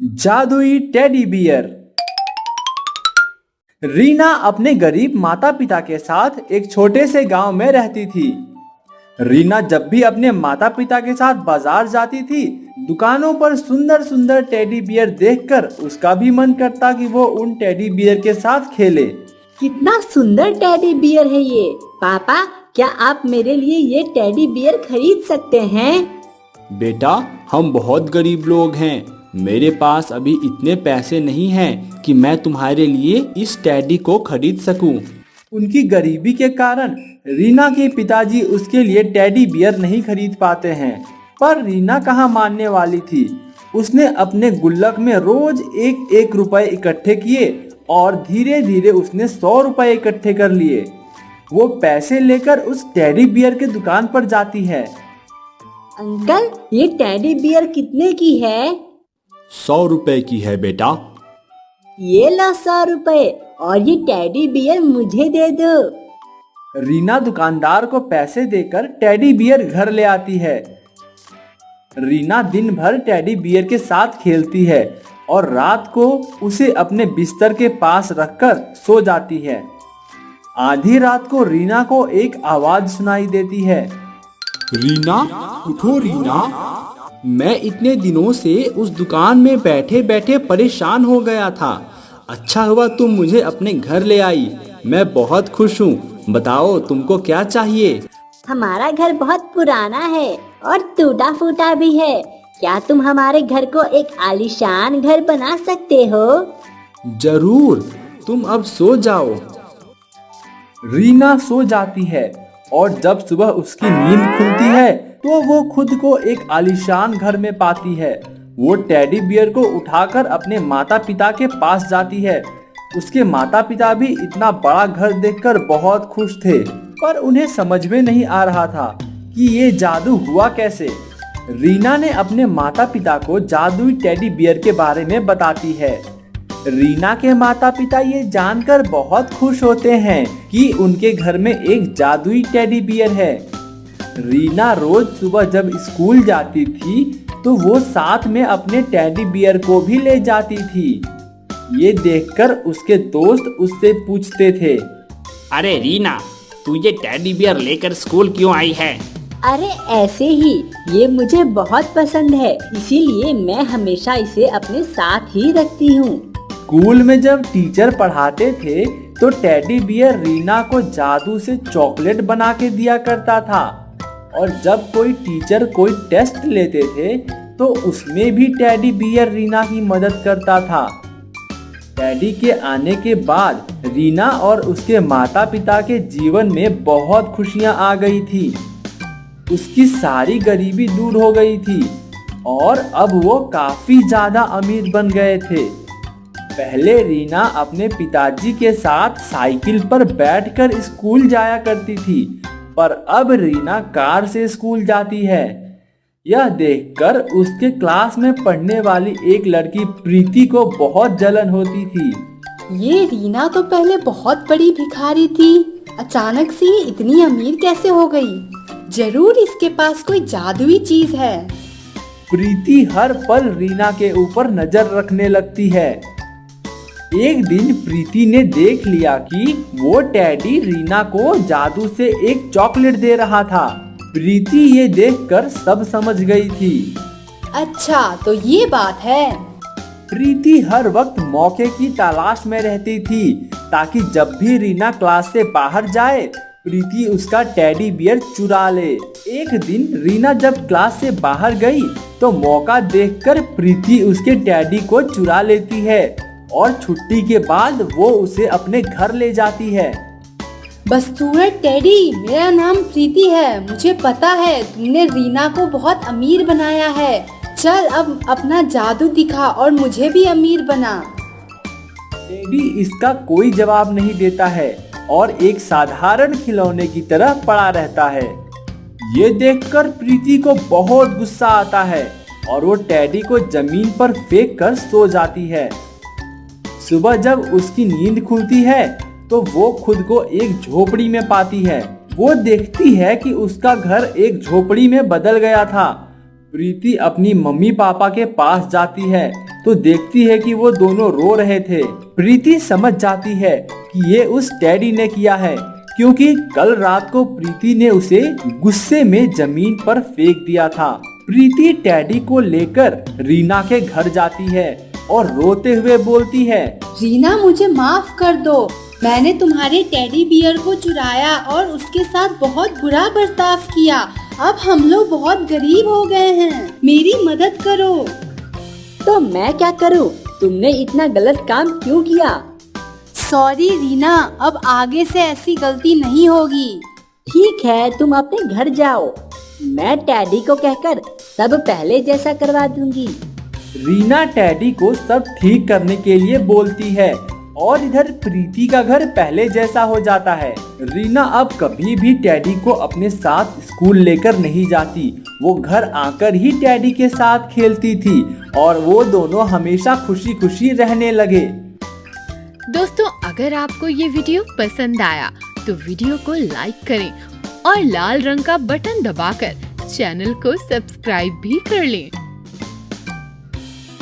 जादुई teddy bear. Reena अपने गरीब माता पिता के साथ एक छोटे से गांव में रहती थी। रीना जब भी अपने माता पिता के साथ बाजार जाती थी, दुकानों पर सुंदर सुंदर टेडी बियर देखकर उसका भी मन करता कि वो उन टेडी बियर के साथ खेले। कितना सुंदर टेडी बियर है ये। पापा, क्या आप मेरे लिए ये टेडी बियर खरीद सकते हैं? बेटा, हम बहुत गरीब लोग हैं, मेरे पास अभी इतने पैसे नहीं हैं कि मैं तुम्हारे लिए इस टेडी को खरीद सकूं। उनकी गरीबी के कारण रीना के पिताजी उसके लिए टेडी बियर नहीं खरीद पाते हैं, पर रीना कहाँ मानने वाली थी। उसने अपने गुल्लक में रोज एक एक रुपए इकट्ठे किए और धीरे धीरे उसने 100 रुपए इकट्ठे कर लिए। वो पैसे लेकर उस टेडी बियर के दुकान पर जाती है। अंकल, ये टेडी बियर कितने की है? 100 रुपए की है बेटा। ये लो 100 रुपए और ये टेडी बियर मुझे दे दो। रीना दुकानदार को पैसे देकर टेडी बियर घर ले आती है। रीना दिन भर टेडी बियर के साथ खेलती है और रात को उसे अपने बिस्तर के पास रखकर सो जाती है। आधी रात को रीना को एक आवाज सुनाई देती है। रीना, उठो रीना, मैं इतने दिनों से उस दुकान में बैठे बैठे परेशान हो गया था। अच्छा हुआ तुम मुझे अपने घर ले आई, मैं बहुत खुश हूँ। बताओ तुमको क्या चाहिए? हमारा घर बहुत पुराना है और टूटा फूटा भी है। क्या तुम हमारे घर को एक आलीशान घर बना सकते हो? जरूर, तुम अब सो जाओ। रीना सो जाती है और जब सुबह उसकी नींद खुलती है तो वो खुद को एक आलीशान घर में पाती है। वो टेडी बियर को उठाकर अपने माता पिता के पास जाती है। उसके माता पिता भी इतना बड़ा घर देखकर बहुत खुश थे, पर उन्हें समझ में नहीं आ रहा था कि ये जादू हुआ कैसे। रीना ने अपने माता पिता को जादुई टेडी बियर के बारे में बताती है। रीना के माता पिता ये जानकर बहुत खुश होते हैं कि उनके घर में एक जादुई टेडी बियर है। रीना रोज सुबह जब स्कूल जाती थी तो वो साथ में अपने टेडी बियर को भी ले जाती थी। ये देखकर उसके दोस्त उससे पूछते थे, अरे रीना, तू ये टेडी बियर लेकर स्कूल क्यों आई है? अरे ऐसे ही, ये मुझे बहुत पसंद है, इसीलिए मैं हमेशा इसे अपने साथ ही रखती हूँ। स्कूल में जब टीचर पढ़ाते थे तो टेडी बियर रीना को जादू से चॉकलेट बना के दिया करता था, और जब कोई टीचर कोई टेस्ट लेते थे तो उसमें भी टेडी बियर रीना की मदद करता था। टेडी के आने के बाद रीना और उसके माता पिता के जीवन में बहुत खुशियां आ गई थी। उसकी सारी गरीबी दूर हो गई थी और अब वो काफी ज्यादा अमीर बन गए थे। पहले रीना अपने पिताजी के साथ साइकिल पर बैठकर स्कूल जाया करती थी, पर अब रीना कार से स्कूल जाती है। यह देखकर उसके क्लास में पढ़ने वाली एक लड़की प्रीति को बहुत जलन होती थी। ये रीना तो पहले बहुत बड़ी भिखारी थी, अचानक से ये इतनी अमीर कैसे हो गई? जरूर इसके पास कोई जादुई चीज है। प्रीति हर पल रीना के ऊपर नजर रखने लगती है। एक दिन प्रीति ने देख लिया कि वो टेडी रीना को जादू से एक चॉकलेट दे रहा था। प्रीति ये देखकर सब समझ गई थी। अच्छा, तो ये बात है। प्रीति हर वक्त मौके की तलाश में रहती थी ताकि जब भी रीना क्लास से बाहर जाए प्रीति उसका टेडी बियर चुरा ले। एक दिन रीना जब क्लास से बाहर गई तो मौका देखकर प्रीति उसके टेडी को चुरा लेती है और छुट्टी के बाद वो उसे अपने घर ले जाती है। बदसूरत टेडी, मेरा नाम प्रीति है। मुझे पता है तुमने रीना को बहुत अमीर बनाया है। चल अब अपना जादू दिखा और मुझे भी अमीर बना। टेडी इसका कोई जवाब नहीं देता है और एक साधारण खिलौने की तरह पड़ा रहता है। ये देखकर प्रीति को बहुत गुस्सा आता है और वो टेडी को जमीन पर फेंक कर सो जाती है। सुबह जब उसकी नींद खुलती है तो वो खुद को एक झोपड़ी में पाती है। वो देखती है कि उसका घर एक झोपड़ी में बदल गया था। प्रीति अपनी मम्मी पापा के पास जाती है तो देखती है कि वो दोनों रो रहे थे। प्रीति समझ जाती है कि ये उस टेडी ने किया है, क्योंकि कल रात को प्रीति ने उसे गुस्से में जमीन पर फेंक दिया था। प्रीति टेडी को लेकर रीना के घर जाती है और रोते हुए बोलती है, रीना मुझे माफ कर दो, मैंने तुम्हारे टेडी बियर को चुराया और उसके साथ बहुत बुरा बर्ताव किया। अब हम लोग बहुत गरीब हो गए हैं, मेरी मदद करो। तो मैं क्या करूं? तुमने इतना गलत काम क्यों किया? सॉरी रीना, अब आगे से ऐसी गलती नहीं होगी। ठीक है, तुम अपने घर जाओ, मैं टेडी को कहकर सब पहले जैसा करवा दूंगी। रीना टेडी को सब ठीक करने के लिए बोलती है और इधर प्रीति का घर पहले जैसा हो जाता है। रीना अब कभी भी टेडी को अपने साथ स्कूल लेकर नहीं जाती, वो घर आकर ही टेडी के साथ खेलती थी और वो दोनों हमेशा खुशी खुशी रहने लगे। दोस्तों, अगर आपको ये वीडियो पसंद आया तो वीडियो को लाइक करें और लाल रंग का बटन दबाकर चैनल को सब्सक्राइब भी कर लें।